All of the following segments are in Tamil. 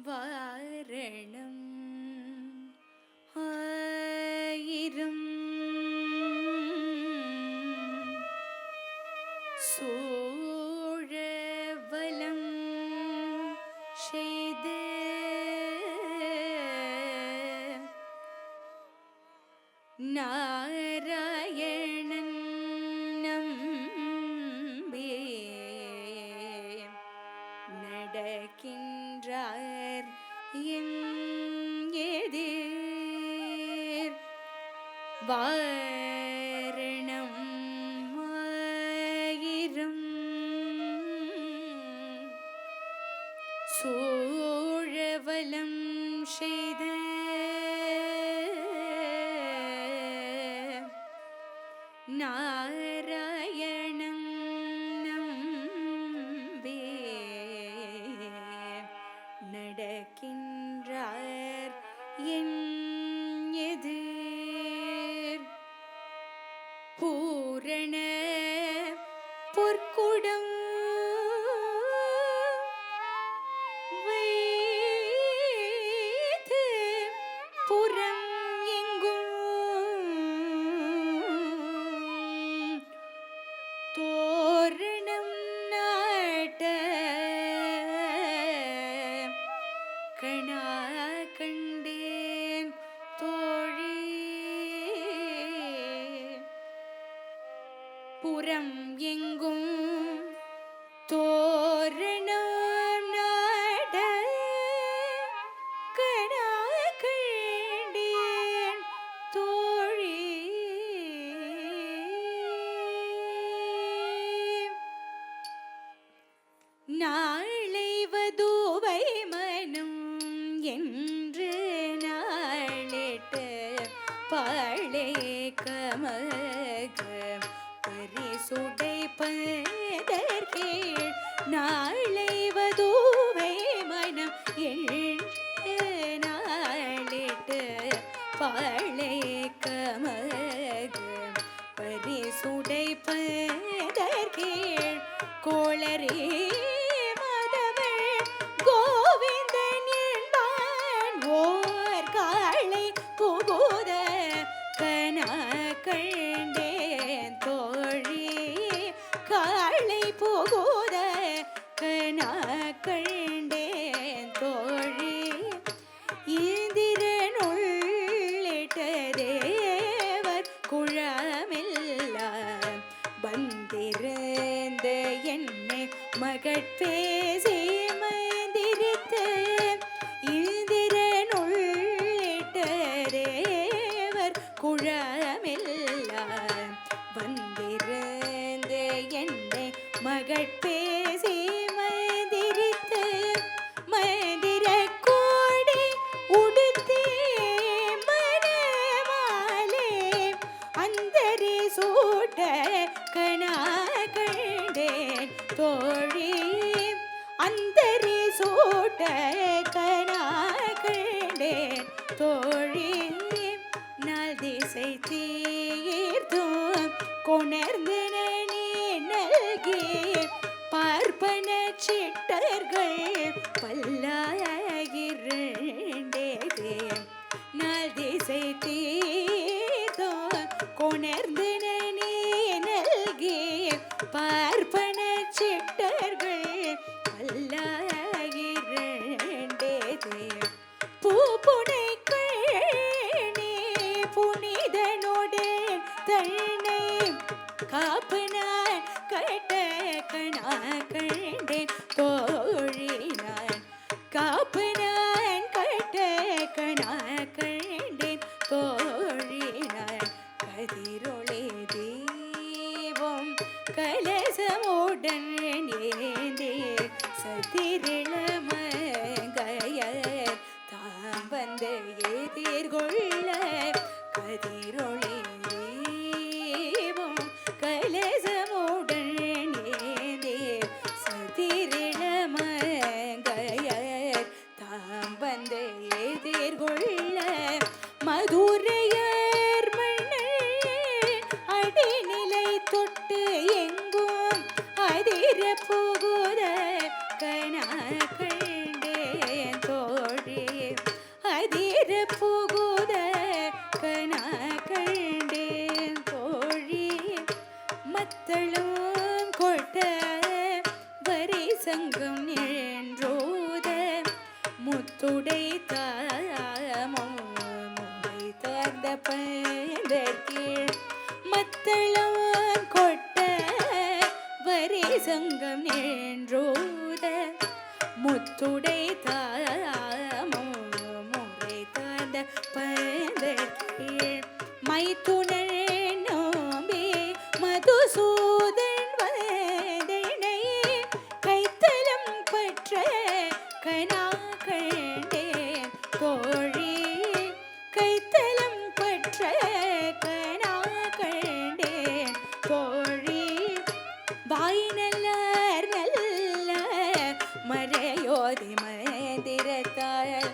வாரணம் ஆயிரம் சூழவலம் செய்து நாராயணன் நம்பி நடக்கின்றார் என் எதிர் வாரணம் ஆயிரம் சூழவலம் செய்த நாராயணன் நம்பி நடக்கின்றார் என் எதிர் பூரண பொற்குடம் வைத்து புறம் எங்கும் தோரணம் நாட்ட கணா கண்டேன் தோழி புறம் எங்கும் தோரணம் நாட கணா கண்டேன் தோழி நாளை வதுவை மனம் என்று நாளிட்டு பாழே கமக பரிசுடை பதற்கீழ் நாளை வதுவை மனம் என்று நாளிட்டு பாழே கமக பரிசுடை பதற்கீழ் கோளரே கோவிந்தன் என்பான் ஓர் காளை புகுத கனா கண்டேன் தோழி காளை புகுத கனா கண்டேன் தோழி இந்திரனுள்ளிட்ட தேவர் குழாமெல்லாம் வந்திருந்த என்னை மகட்பேசி மந்திரித்து இந்திரனுள்ளிட்ட தேவர் குழாமெல்லாம் வந்திருந்த என்னை மகட்பேசி மந்திரித்து மந்திர கோடி உடுத்தே மனமாலே அந்தரி சூட்ட கணா கண்டேன் தோழி அந்தரி சூட்ட கணா கண்டேன் தோழி நாள் திசை தீர்த்தும் கொணர்ந்து நீ நல்கி பார்ப்பன சிட்டர்கள் பல்லாயிரண்டே நாள் திசை தீர்த்தும் கொணர்ந்து நீ நல்கி பார்ப்பன சிட்டர்கள் பல்லாயிரண்டே பூப்புனை கண்ணே புனிதனோடு தன்னை காப்பனான் கட்ட கணா கண்டேன் தோழி நான் காப்பனான் கட்ட கணா கண்டேன் தோழி நான் கதிரொளி தீபம் கலசமுடன் ஏந்தே சதிரிளமங்கையர் தாம் வந்து எதிர்கொள்ள கதிரொளி தீபம் கலசமுடன் ஏந்தே சதிரி முத்துடை தாமம் முறை தந்த பந்தற்கீழ் மத்தளம் கொட்ட வரி சங்கம் நின்றோத முத்துடை தாமம் முறை தந்த பந்தற்கீழ் மைத்துணர் நோம்பி மதுசூதன் வதனை கைத்தலம் பற்ற கனா கண்டேன் தோழி கைத்தலம் பற்ற கனா கண்டேன் தோழி வாய் நல்லார் நல்ல மறையோதி மந்திரத்தால்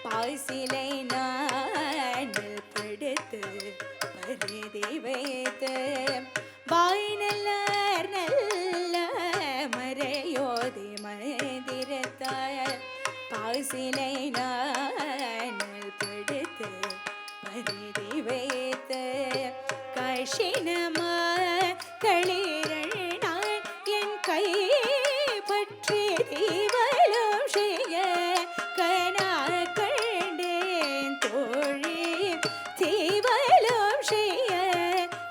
பாசிலை நானில் படுத்து பரிதி வைத்து வாய் நல்லார் நல்ல மறையோதி மந்திரத்தால் பாசிலை நானில் படுத்து பரிதி வைத்து கஷினமா களிரள் நான் என் கை பற்றி தீவலும் செய்ய கனா கண்டேன் தோழி தீவலும் செய்ய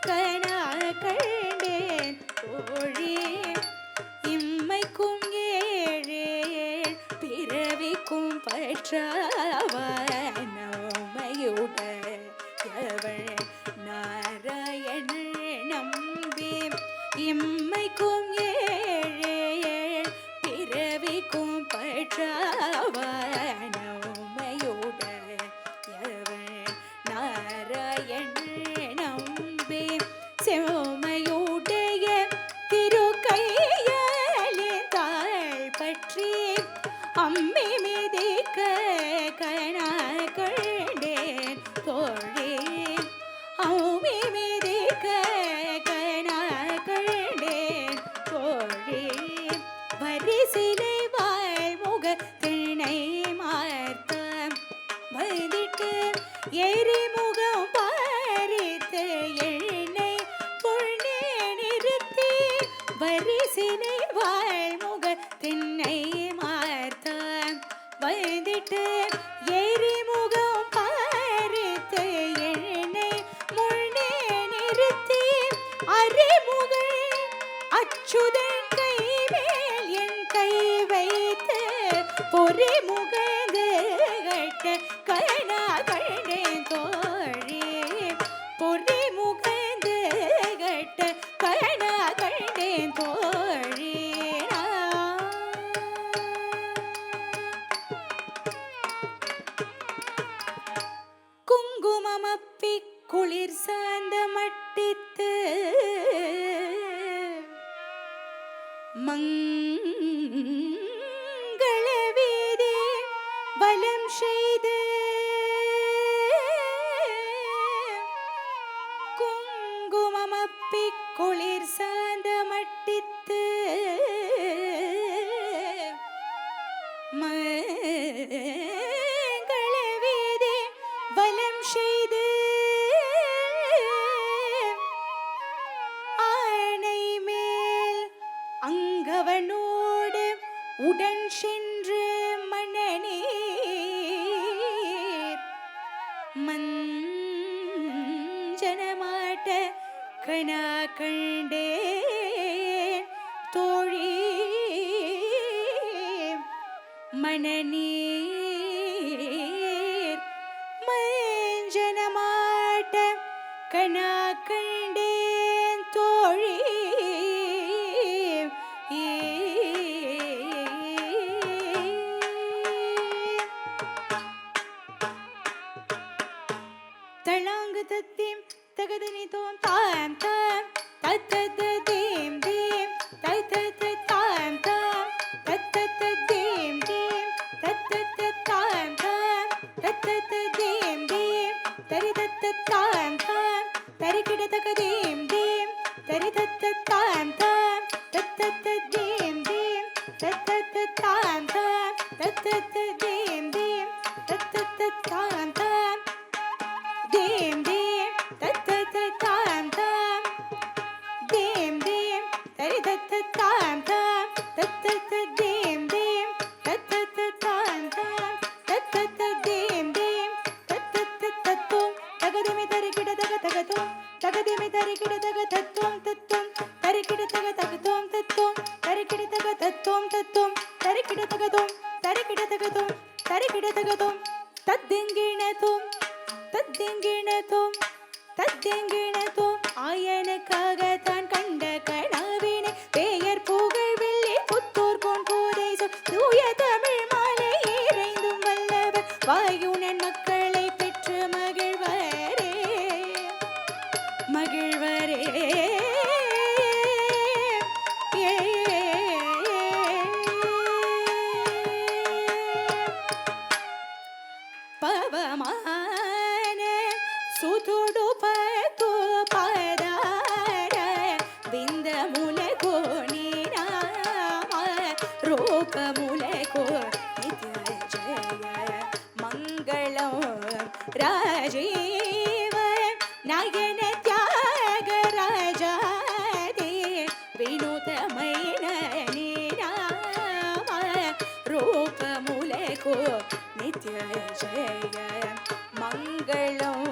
கனா கண்டேன் தோழி இம்மைக்கும் ஏழேழ் பிறவிக்கும் பற்றாவனமையுடையவள் நாராயண நம்பி இம்மைக்கும் ஏழேழ் பிறவிக்கும் பற்றாவனமையுடையவள் நாராயண நம்பி செம்மையுடைய திருக்கையாலின் தாழ் பற்றி அம்மி மிதிக்க கனா கண்டேன் தோழி அம்மி மிதிக்க கனா கண்டேன் தோழி வரிசிலை வாழ்முக திணை மார்த்த மதிட்டு எரிமுகம் பாரித்து எண்ணெய் பொண்ணே நிறுத்தி வரிசிலை வாழ்முக திண்ணை மார்த்த வந்திட்டு எரிமுகம் பாரித்து எண்ணெய் முன்னே நிறுத்தி அறிமுகள் அச்சுதன் கை மேல் என் கை வைத்து பொறி முகந்து கட்ட கனா கண்டேன் தோழி பொறி முகந்து கட்ட கனா கண்டேன் தோழி குங்குமமப்பி குளிர் சார்ந்த மட்டித்து மங்கள வீதி வலம் செய்து குங்குமமப்பி குளிர் சார்ந்த மட்டித்து மங்கள வீதி வலம் செய்து ஆணை மேல் அங்கவனோடு உடன் சென்று மணநீர் மஞ்சனமாட்ட கனா கண்டேன் தோழி மணநீர் மஞ்சனமாட்ட கனா கண்டேன் தோழி தளாங்கு தத்தீம் தகதனி தோம் தாம் தாம் தத்தத தீம் தீம் தத்தத தாம் தாம் தத்தத தீம் தீம் தத்தத தாம் தாம் தத்தத தீம் தீம் தரிதத்த தாம் தாம் தரிகிட தகதீம் தீம் தரிதத்த தாம் தாம் தத்தத தீம் தீம் தத்தத தாம் தாம் தத்தத தீம் தீம் தத்தத தாம் தாம் dim dim tat tat tat tam tam dim dim tari tat tat tam tam tat tat tat dim dim tat tat tat tam tam tat தகதோம் தத்திங்கிணதோம் தத்திங்கிணதோம் தத்திங்கிணதோம் ஆயனுக்காக தான் கண்ட கனவினை பெயர் புகழ் வெள்ளி புத்தூர் போன் போதை தூய தமிழ் மாலை இறைந்தும் வல்லவர் வாயுனன் மக்களை பெற்று மகிழ்வரே மகிழ்வரே பவமான சுதுடு பத்து பதார விந்த முலகோ நீராம ரூப முலகோ நித்ய ஜய மங்களம் ராஜீவ நயன தியாக ராஜாதே வினோதமய நீராம ரூப முலகோ நித்ய ஜய மங்களம்